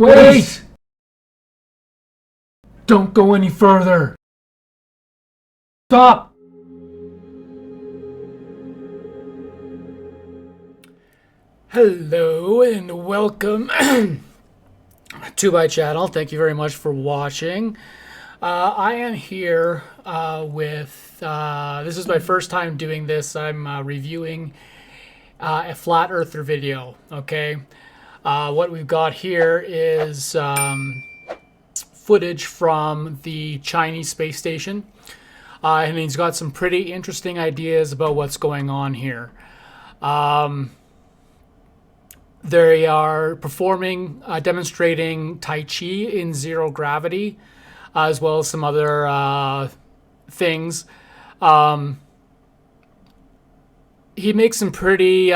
Wait! Don't go any further! Stop! Hello and welcome to my channel. Thank you very much for watching. I am here with, this is my first time doing this. I'm reviewing a flat earther video, okay? What we've got here is footage from the Chinese space station. And he's got some pretty interesting ideas about what's going on here. They are performing, demonstrating Tai Chi in zero gravity, as well as some other things. He makes some pretty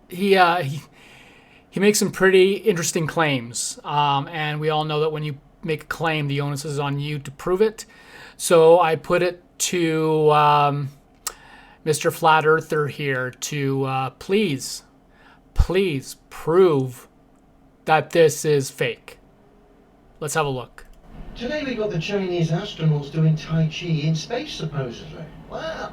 he makes some pretty interesting claims, and we all know that when you make a claim, the onus is on you to prove it. So I put it to Mr. Flat Earther here to please prove that this is fake. Let's have a look. Today we got the Chinese astronauts doing Tai Chi in space, supposedly. Wow.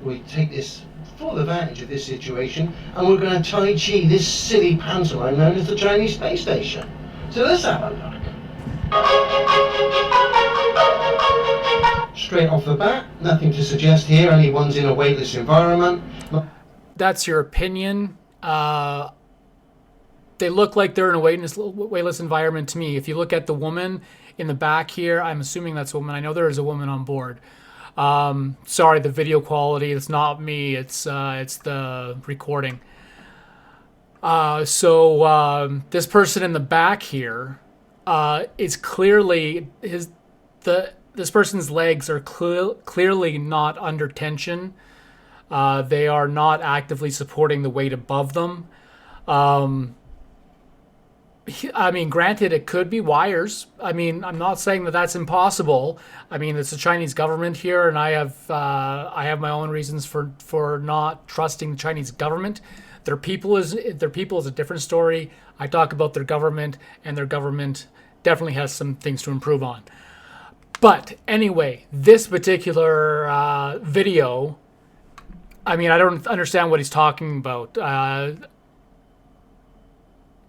We take this full advantage of this situation, and we're going to Tai Chi this silly pantomime known as the Chinese space station. So let's have a look. Straight off the bat, nothing to suggest here, only one's in a weightless environment. That's your opinion. They look like they're in a weightless environment to me. If you look at the woman in the back here, I'm assuming that's a woman. I know there is a woman on board. Sorry, the video quality, it's not me, it's the recording. This person in the back here is clearly, this person's legs are clearly not under tension. They are not actively supporting the weight above them. I mean, granted, it could be wires. I mean, I'm not saying that that's impossible. I mean, it's the Chinese government here, and I have my own reasons for not trusting the Chinese government. Their people is a different story. I talk about their government, and their government definitely has some things to improve on. But anyway, this particular video, I mean, I don't understand what he's talking about.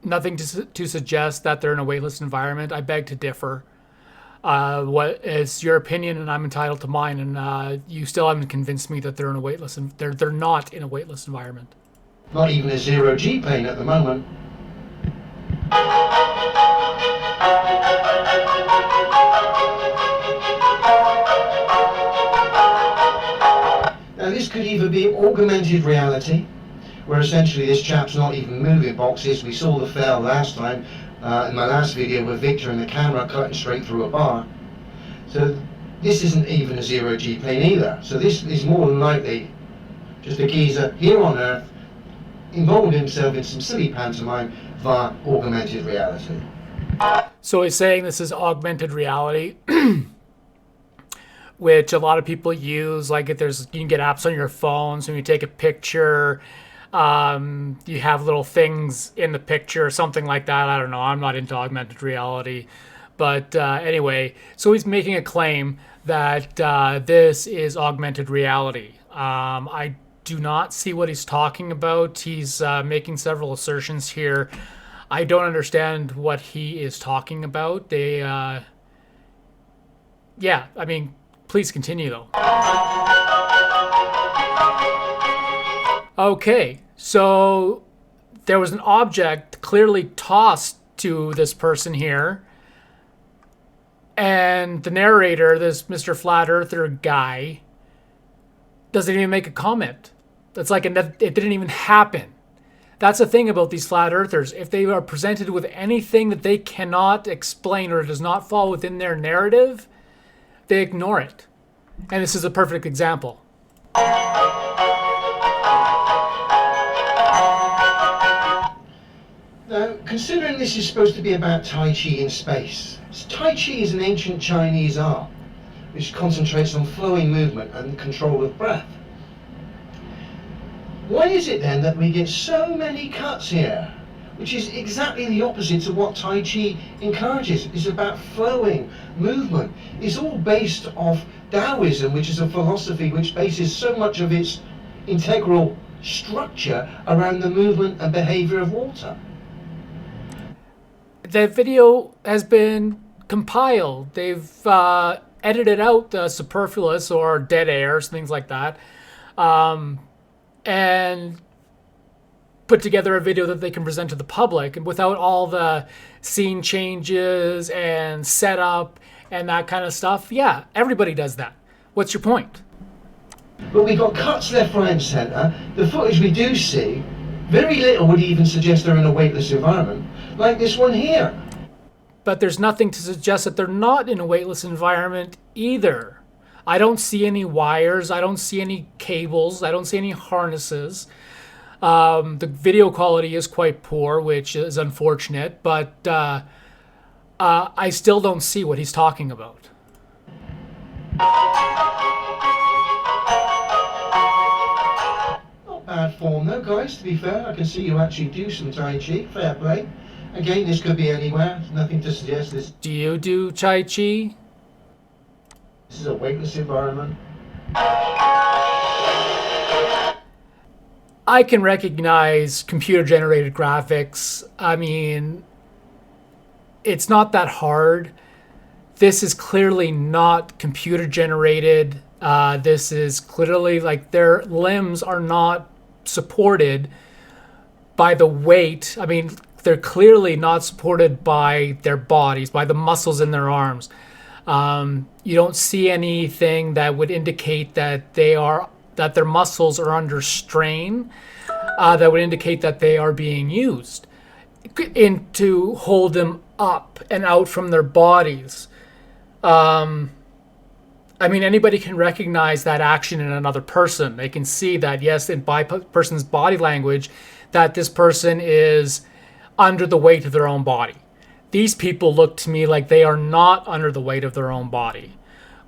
Nothing to suggest that they're in a weightless environment. I beg to differ. What is your opinion, and I'm entitled to mine. And you still haven't convinced me that they're in a weightless. They're not in a weightless environment. Not even a zero-G plane at the moment. Now this could either be augmented reality, where essentially this chap's not even moving boxes. We saw the fail last time in my last video with Victor and the camera cutting straight through a bar. So this isn't even a zero-G plane either. So this is more than likely just a geezer here on Earth involved himself in some silly pantomime via augmented reality. So he's saying this is augmented reality, which a lot of people use. Like if you can get apps on your phone, so when you take a picture, you have little things in the picture, something like that. I don't know. I'm not into augmented reality. But anyway, so he's making a claim that this is augmented reality. I do not see what he's talking about. He's making several assertions here. I don't understand what he is talking about. Yeah, I mean, please continue though. Okay, so there was an object clearly tossed to this person here, and the narrator, this Mr. Flat Earther guy, doesn't even make a comment. It's like it didn't even happen. That's the thing about these flat earthers. If they are presented with anything that they cannot explain or does not fall within their narrative, they ignore it. And this is a perfect example. Now, considering this is supposed to be about Tai Chi in space, Tai Chi is an ancient Chinese art which concentrates on flowing movement and control of breath. Why is it then that we get so many cuts here which is exactly the opposite to what Tai Chi encourages. It's about flowing movement. It's all based off Taoism, which is a philosophy which bases so much of its integral structure around the movement and behavior of water. The video has been compiled. They've edited out the superfluous or dead airs, things like that, and put together a video that they can present to the public, and without all the scene changes and setup and that kind of stuff. Yeah, everybody does that. What's your point? But we got cuts left, right, and centre. The footage we do see, very little would even suggest they're in a weightless environment, like this one here. But there's nothing to suggest that they're not in a weightless environment either. I don't see any wires. I don't see any cables. I don't see any harnesses. The video quality is quite poor, which is unfortunate, but I still don't see what he's talking about. Not bad form though, guys, to be fair. I can see you actually do some Tai Chi, fair play. Again, this could be anywhere, nothing to suggest this. Do you do Tai Chi? This is a weightless environment. I can recognize computer-generated graphics. I mean, it's not that hard. This is clearly not computer-generated. This is clearly, like, their limbs are not supported by the weight. I mean, they're clearly not supported by their bodies, by the muscles in their arms. You don't see anything that would indicate that that their muscles are under strain, that would indicate that they are being used to hold them up and out from their bodies. I mean, anybody can recognize that action in another person. They can see that, yes, by person's body language, that this person is under the weight of their own body. These people look to me like they are not under the weight of their own body,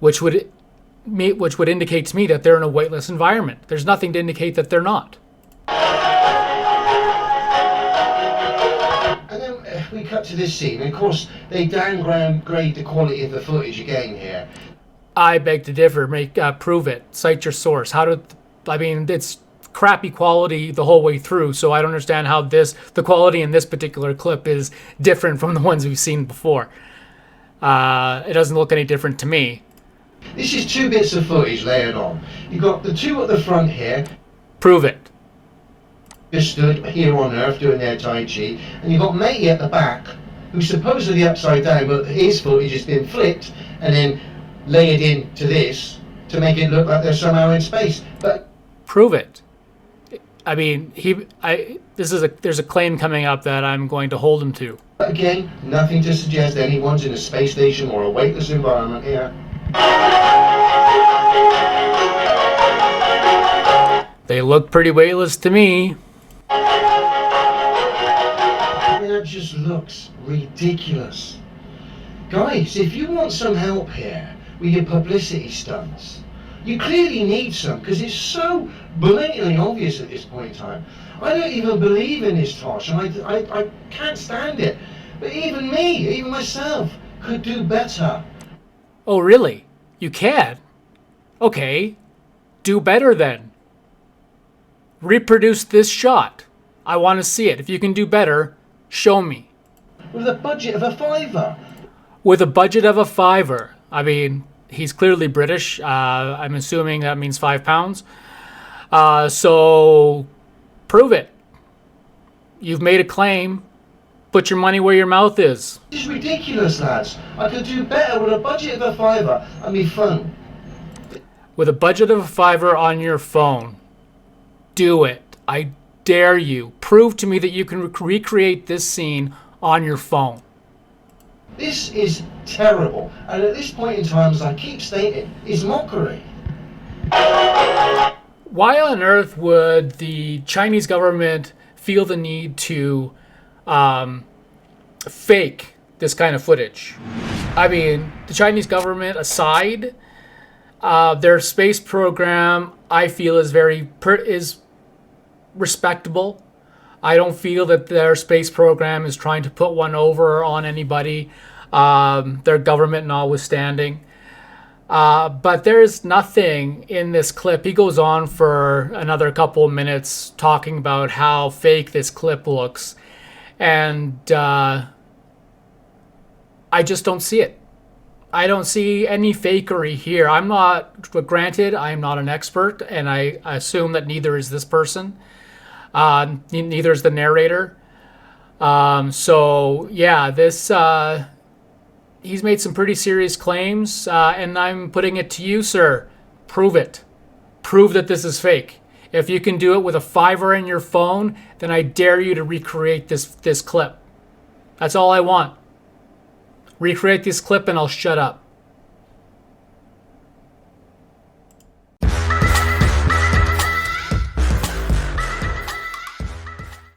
which would indicate to me that they're in a weightless environment. There's nothing to indicate that they're not. And then we cut to this scene, and of course they downgrade the quality of the footage again here. I beg to differ. Prove it. Cite your source. It's crappy quality the whole way through, so I don't understand how the quality in this particular clip is different from the ones we've seen before. It doesn't look any different to me. This is two bits of footage layered on. You've got the two at the front here, Prove it. just stood here on Earth doing their Tai Chi, and you've got Matey at the back, who's supposedly upside down, but his footage has been flipped and then layered into this to make it look like they're somehow in space. But Prove it. I mean, there's a claim coming up that I'm going to hold him to. again, nothing to suggest anyone's in a space station or a weightless environment here. They look pretty weightless to me. I mean, that just looks ridiculous. Guys, if you want some help here with your publicity stunts, you clearly need some, because it's so blatantly obvious at this point in time. I don't even believe in this tosh, and I can't stand it. But even me, even myself, could do better. Oh, really? You can? Okay. Do better then. Reproduce this shot. I want to see it. If you can do better, show me. With a budget of a $5. With a budget of a $5. I mean, he's clearly British. I'm assuming that means £5. So prove it. You've made a claim. Put your money where your mouth is. This is ridiculous, lads. I could do better with a budget of a $5 on my phone. With a budget of a $5 on your phone. Do it. I dare you. Prove to me that you can recreate this scene on your phone. This is terrible, and at this point in time, as I keep stating, is mockery. Why on earth would the Chinese government feel the need to fake this kind of footage? I mean, the Chinese government aside, their space program, I feel, is respectable. I don't feel that their space program is trying to put one over on anybody, their government notwithstanding. But there's nothing in this clip. He goes on for another couple of minutes talking about how fake this clip looks. And I just don't see it. I don't see any fakery here. Granted, I'm not an expert, and I assume that neither is this person. Neither is the narrator. So, yeah, he's made some pretty serious claims, and I'm putting it to you, sir. Prove it. Prove that this is fake. If you can do it with a $5 in your phone, then I dare you to recreate this clip. That's all I want. Recreate this clip and I'll shut up.